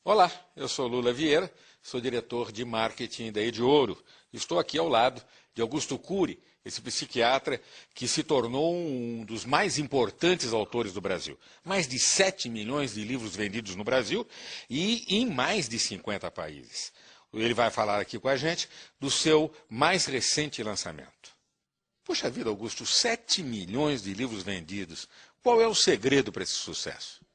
Olá, eu sou Lula Vieira, sou diretor de marketing da Rede Ouro. Estou aqui ao lado de Augusto Cury, esse psiquiatra que se tornou um dos mais importantes autores do Brasil. Mais de 7 milhões de livros vendidos no Brasil e em mais de 50 países. Ele vai falar aqui com a gente do seu mais recente lançamento. Puxa vida, Augusto, 7 milhões de livros vendidos. Qual é o segredo para esse sucesso?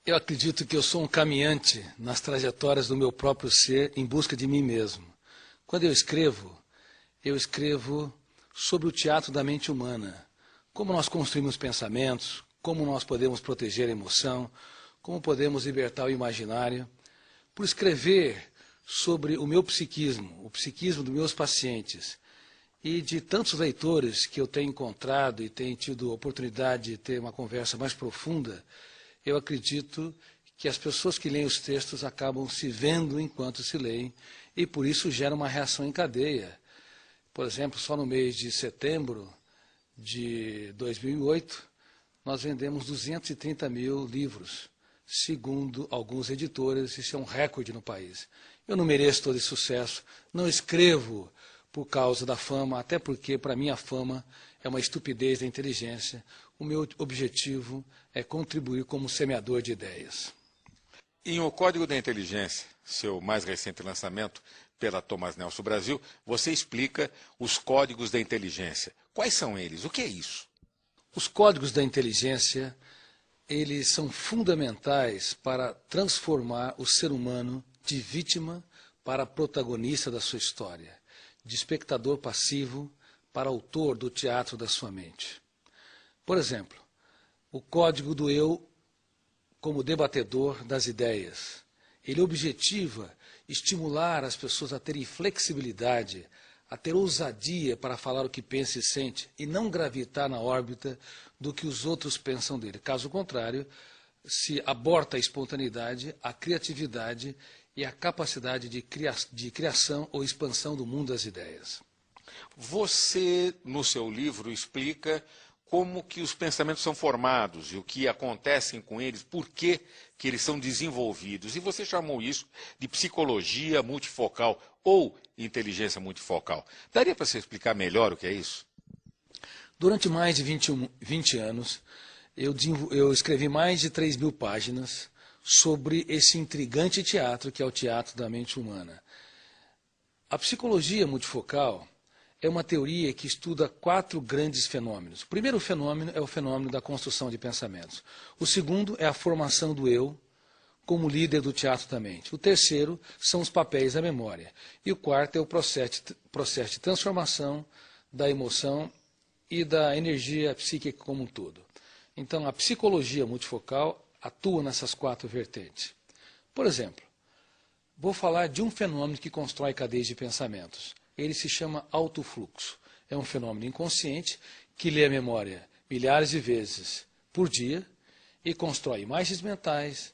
Eu acredito que eu sou um caminhante nas trajetórias do meu próprio ser em busca de mim mesmo. Quando eu escrevo sobre o teatro da mente humana. Como nós construímos pensamentos, como nós podemos proteger a emoção, como podemos libertar o imaginário. Por escrever sobre o meu psiquismo, o psiquismo dos meus pacientes e de tantos leitores que eu tenho encontrado e tenho tido a oportunidade de ter uma conversa mais profunda, eu acredito que as pessoas que leem os textos acabam se vendo enquanto se leem e por isso gera uma reação em cadeia. Por exemplo, só no mês de setembro de 2008, nós vendemos 230 mil livros. Segundo alguns editores, isso é um recorde no país. Eu não mereço todo esse sucesso, não escrevo por causa da fama, até porque, para mim, a fama é uma estupidez da inteligência. O meu objetivo é contribuir como semeador de ideias. Em O Código da Inteligência, seu mais recente lançamento pela Thomas Nelson Brasil, você explica os códigos da inteligência. Quais são eles? O que é isso? Os códigos da inteligência, eles são fundamentais para transformar o ser humano de vítima para protagonista da sua história, de espectador passivo para autor do teatro da sua mente. Por exemplo, o código do eu como debatedor das ideias. Ele objetiva estimular as pessoas a terem flexibilidade, a ter ousadia para falar o que pensa e sente, e não gravitar na órbita do que os outros pensam dele. Caso contrário, se aborta a espontaneidade, a criatividade e a capacidade de criação ou expansão do mundo das ideias. Você, no seu livro, explica como que os pensamentos são formados e o que acontecem com eles, por que eles são desenvolvidos. E você chamou isso de psicologia multifocal ou inteligência multifocal. Daria para você explicar melhor o que é isso? Durante mais de 20 anos, eu escrevi mais de 3 mil páginas sobre esse intrigante teatro que é o teatro da mente humana. A psicologia multifocal é uma teoria que estuda 4 grandes fenômenos. O primeiro fenômeno é o fenômeno da construção de pensamentos. O segundo é a formação do eu como líder do teatro da mente. O terceiro são os papéis da memória. E o quarto é o processo de transformação da emoção e da energia psíquica como um todo. Então, a psicologia multifocal atua nessas 4 vertentes. Por exemplo, vou falar de um fenômeno que constrói cadeias de pensamentos. Ele se chama autofluxo. É um fenômeno inconsciente que lê a memória milhares de vezes por dia e constrói imagens mentais,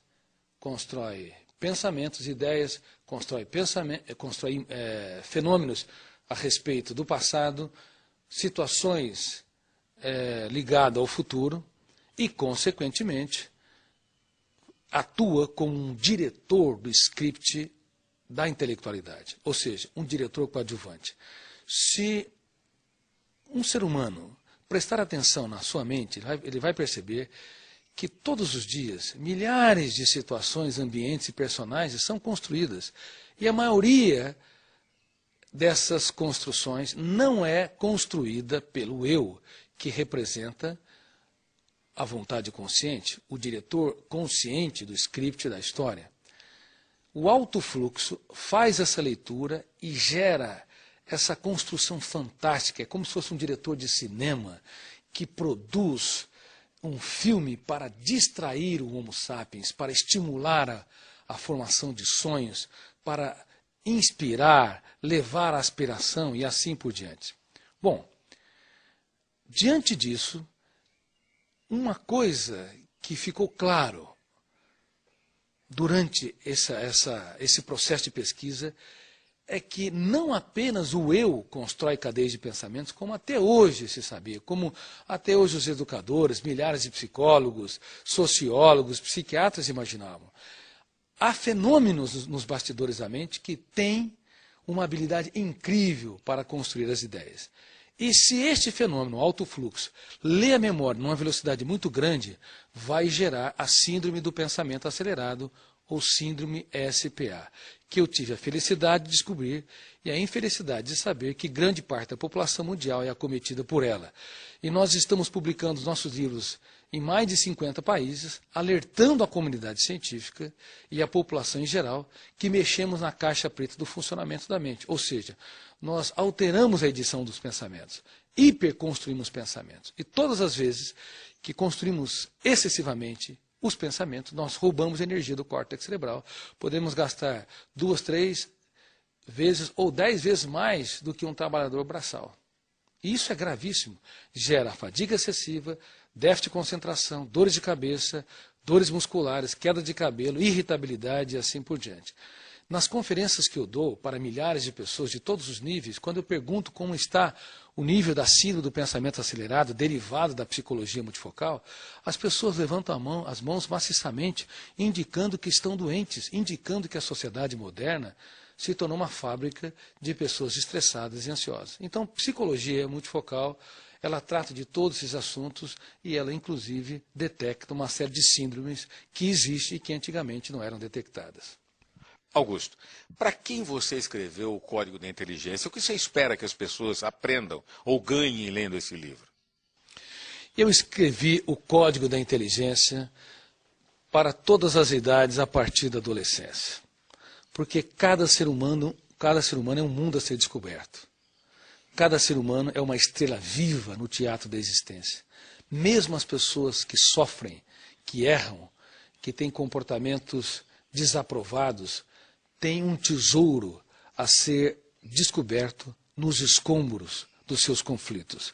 constrói pensamentos, ideias, constrói fenômenos a respeito do passado, situações ligadas ao futuro e, consequentemente, atua como um diretor do script da intelectualidade, ou seja, um diretor coadjuvante. Se um ser humano prestar atenção na sua mente, ele vai perceber que todos os dias milhares de situações, ambientes e personagens são construídas. E a maioria dessas construções não é construída pelo eu, que representa a vontade consciente, o diretor consciente do script da história. O autofluxo faz essa leitura e gera essa construção fantástica, é como se fosse um diretor de cinema que produz um filme para distrair o Homo sapiens, para estimular a formação de sonhos, para inspirar, levar à aspiração e assim por diante. Bom, diante disso, uma coisa que ficou claro durante esse processo de pesquisa é que não apenas o eu constrói cadeias de pensamentos, como até hoje se sabia, como até hoje os educadores, milhares de psicólogos, sociólogos, psiquiatras imaginavam. há fenômenos nos bastidores da mente que têm uma habilidade incrível para construir as ideias. E se este fenômeno, alto fluxo, lê a memória numa velocidade muito grande, vai gerar a síndrome do pensamento acelerado, ou síndrome SPA, que eu tive a felicidade de descobrir e a infelicidade de saber que grande parte da população mundial é acometida por ela. E nós estamos publicando os nossos livros em mais de 50 países, alertando a comunidade científica e a população em geral que mexemos na caixa preta do funcionamento da mente. Ou seja, nós alteramos a edição dos pensamentos, hiperconstruímos pensamentos. E todas as vezes que construímos excessivamente os pensamentos, nós roubamos energia do córtex cerebral. Podemos gastar 2, 3 vezes ou 10 vezes mais do que um trabalhador braçal. E isso é gravíssimo. Gera fadiga excessiva, déficit de concentração, dores de cabeça, dores musculares, queda de cabelo, irritabilidade e assim por diante. Nas conferências que eu dou para milhares de pessoas de todos os níveis, quando eu pergunto como está o nível da síndrome do pensamento acelerado, derivado da psicologia multifocal, as pessoas levantam as mãos maciçamente, indicando que estão doentes, indicando que a sociedade moderna se tornou uma fábrica de pessoas estressadas e ansiosas. Então, psicologia multifocal, ela trata de todos esses assuntos e ela, inclusive, detecta uma série de síndromes que existem e que antigamente não eram detectadas. Augusto, para quem você escreveu o Código da Inteligência? O que você espera que as pessoas aprendam ou ganhem lendo esse livro? Eu escrevi o Código da Inteligência para todas as idades a partir da adolescência. Porque cada ser humano é um mundo a ser descoberto. Cada ser humano é uma estrela viva no teatro da existência. Mesmo as pessoas que sofrem, que erram, que têm comportamentos desaprovados, têm um tesouro a ser descoberto nos escombros dos seus conflitos.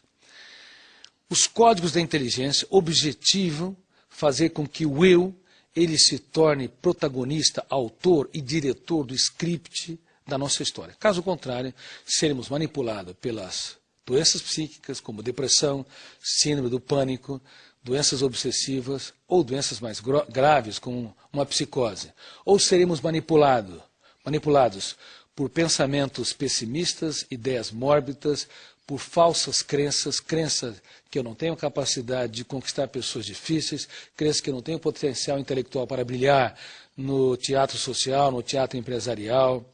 Os códigos da inteligência objetivam fazer com que o eu ele se torne protagonista, autor e diretor do script da nossa história. Caso contrário, seremos manipulados pelas doenças psíquicas, como depressão, síndrome do pânico, doenças obsessivas ou doenças mais graves, como uma psicose. Ou seremos manipulados por pensamentos pessimistas, ideias mórbidas, por falsas crenças que eu não tenho capacidade de conquistar pessoas difíceis, crenças que eu não tenho potencial intelectual para brilhar no teatro social, no teatro empresarial.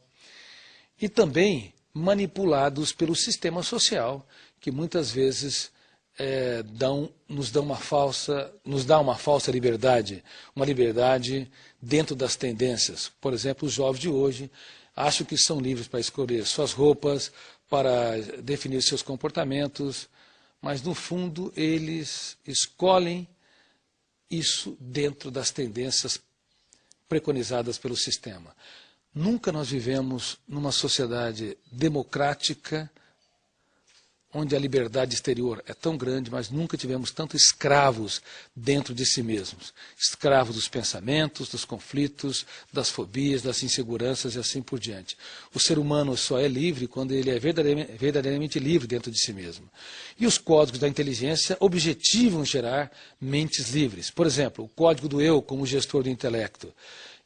E também manipulados pelo sistema social, que muitas vezes nos dá uma falsa liberdade, uma liberdade dentro das tendências. Por exemplo, os jovens de hoje acham que são livres para escolher suas roupas, para definir seus comportamentos, mas no fundo eles escolhem isso dentro das tendências preconizadas pelo sistema. Nunca nós vivemos numa sociedade democrática, onde a liberdade exterior é tão grande, mas nunca tivemos tantos escravos dentro de si mesmos. Escravos dos pensamentos, dos conflitos, das fobias, das inseguranças e assim por diante. O ser humano só é livre quando ele é verdadeiramente livre dentro de si mesmo. E os códigos da inteligência objetivam gerar mentes livres. Por exemplo, o código do eu como gestor do intelecto.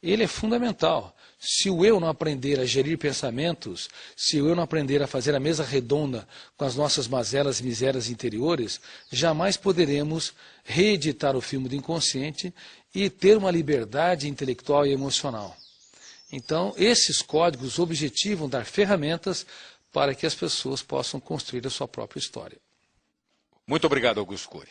Ele é fundamental. Se o eu não aprender a gerir pensamentos, se o eu não aprender a fazer a mesa redonda com as nossas mazelas e misérias interiores, jamais poderemos reeditar o filme do inconsciente e ter uma liberdade intelectual e emocional. Então, esses códigos objetivam dar ferramentas para que as pessoas possam construir a sua própria história. Muito obrigado, Augusto Cury.